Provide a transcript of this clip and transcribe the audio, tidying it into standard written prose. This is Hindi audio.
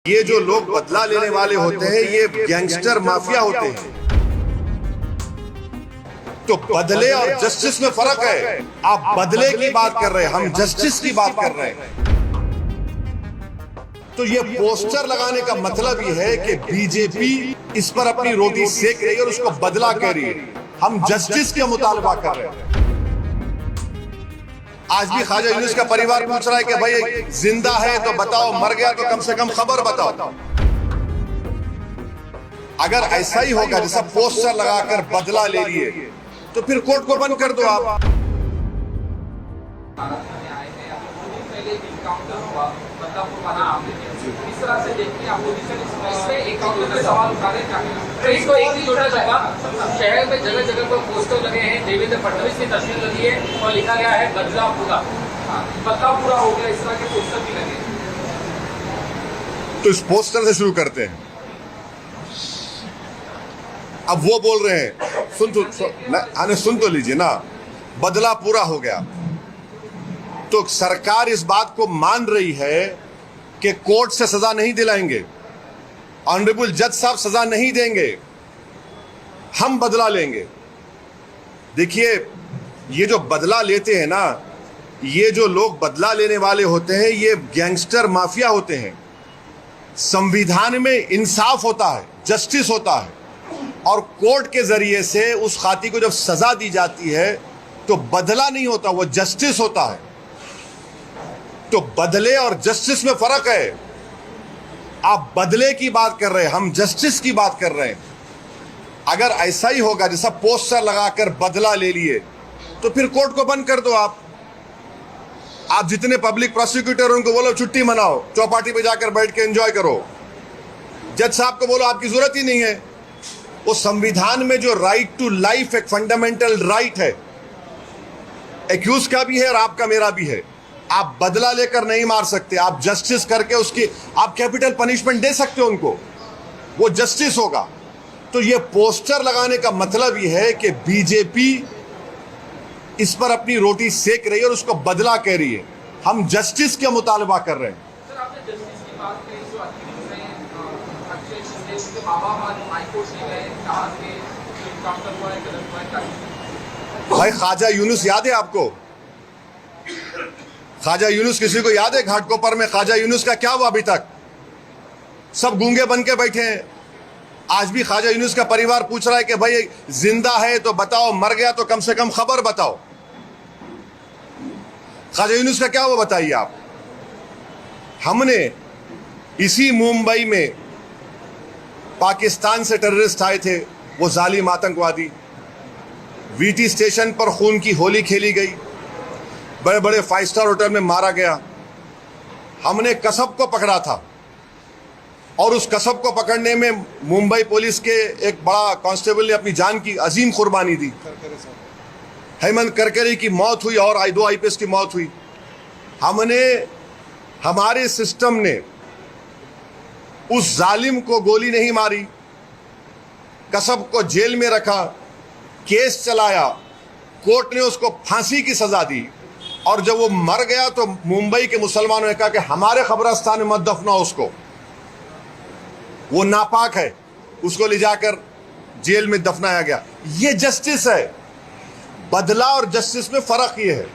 ये जो लोग बदला लेने वाले होते हैं ये गैंगस्टर माफिया होते हैं। तो बदले और जस्टिस में फर्क है। आप बदले की बात कर रहे हैं, हम जस्टिस की बात कर रहे हैं। तो ये पोस्टर लगाने का मतलब ये है कि बीजेपी इस पर अपनी रोटी सेक रही है और उसको बदला कह रही है। हम जस्टिस का मुतालबा कर रहे हैं। आज भी ख्वाजा यूनुस का परिवार पूछ रहा है कि भाई जिंदा है तो बताओ, मर गया तो कम से कम खबर बताओ। अगर ऐसा ही होगा जैसा पोस्टर लगाकर बदला ले लिए तो फिर कोर्ट को बंद कर दो आप। इस तरह से देखिए अपोजिशन इसमें एक सवाल उठा रहे हैं। इसको एक ही जोड़ा जाएगा, शहर में जगह जगह पर पोस्टर लगे हैं, देवेंद्र फडणवीस की तस्वीर लगी है और लिखा गया है बदला पूरा, बदला पूरा हो गया। इस तरह के पोस्टर भी लगे। तो इस पोस्टर से शुरू करते हैं। अब वो बोल रहे हैं, सुन तो लीजिए ना, बदला पूरा हो गया। तो सरकार इस बात को मान रही है कि कोर्ट से सजा नहीं दिलाएंगे, ऑनरेबल जज साहब सजा नहीं देंगे, हम बदला लेंगे। देखिए, ये जो बदला लेते हैं ना, ये जो लोग बदला लेने वाले होते हैं ये गैंगस्टर माफिया होते हैं। संविधान में इंसाफ होता है, जस्टिस होता है, और कोर्ट के जरिए से उस खाती को जब सजा दी जाती है तो बदला नहीं होता, वो जस्टिस होता है। तो बदले और जस्टिस में फर्क है। आप बदले की बात कर रहे हैं, हम जस्टिस की बात कर रहे हैं। अगर ऐसा ही होगा जैसा पोस्टर लगाकर बदला ले लिए तो फिर कोर्ट को बंद कर दो आप। जितने पब्लिक प्रोसिक्यूटर उनको बोलो छुट्टी मनाओ, चौपाटी पे जाकर बैठ के एंजॉय करो। जज साहब को बोलो आपकी जरूरत ही नहीं है। वो संविधान में जो राइट टू लाइफ एक फंडामेंटल राइट है, एक्यूज का भी है और आपका मेरा भी है। आप बदला लेकर नहीं मार सकते, आप जस्टिस करके उसकी आप कैपिटल पनिशमेंट दे सकते हो उनको, वो जस्टिस होगा। तो ये पोस्टर लगाने का मतलब ये है कि बीजेपी इस पर अपनी रोटी सेक रही है और उसको बदला कह रही है। हम जस्टिस का मुतालबा कर रहे हैं। सर, आपने जस्टिस की बात कही, जो एक्टिविस्ट हैं, अक्षय शिंदे, उनके माँ-बाप आज हाईकोर्ट में गए, कहा कि जो इनकाउंटर हुआ है गलत हुआ है। भाई ख्वाजा यूनुस याद है आपको? ख्वाजा यूनुस किसी को याद है? घाटकोपर में ख्वाजा यूनुस का क्या हुआ? अभी तक सब गूंगे बन के बैठे हैं। आज भी ख्वाजा यूनुस का परिवार पूछ रहा है कि भाई जिंदा है तो बताओ, मर गया तो कम से कम खबर बताओ। ख्वाजा यूनुस का क्या हुआ बताइए आप। हमने इसी मुंबई में पाकिस्तान से टेररिस्ट आए थे, वो जालिम आतंकवादी। वीटी स्टेशन पर खून की होली खेली गई, बड़े बड़े 5 स्टार होटल में मारा गया। हमने कसब को पकड़ा था और उस कसब को पकड़ने में मुंबई पुलिस के एक बड़ा कांस्टेबल ने अपनी जान की अजीम कुर्बानी दी। हेमंत करकरे की मौत हुई और 2 आईपीएस की मौत हुई। हमारे सिस्टम ने उस जालिम को गोली नहीं मारी, कसब को जेल में रखा, केस चलाया, कोर्ट ने उसको फांसी की सजा दी। और जब वो मर गया तो मुंबई के मुसलमानों ने कहा कि हमारे कब्रिस्तान में मत दफनाओ उसको, वो नापाक है, उसको ले जाकर जेल में दफनाया गया। ये जस्टिस है। बदला और जस्टिस में फर्क ये है।